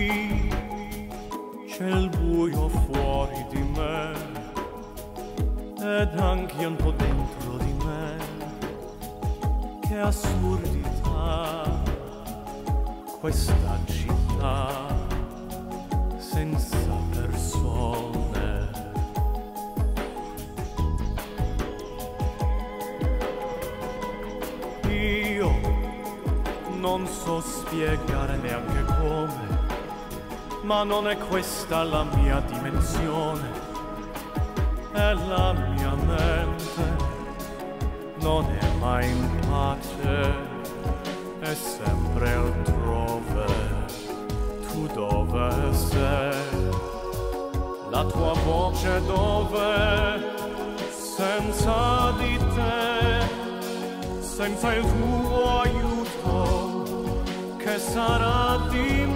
qui c'è il buio fuori di me ed anche un po' dentro di me. Che assurdità questa città senza persone. Io non so spiegare neanche come, ma non è questa la mia dimensione. E la mia mente non è mai in pace, è sempre altrove. Tu dove sei? La tua voce dove? Senza di te, senza il tuo aiuto, che sarà di me?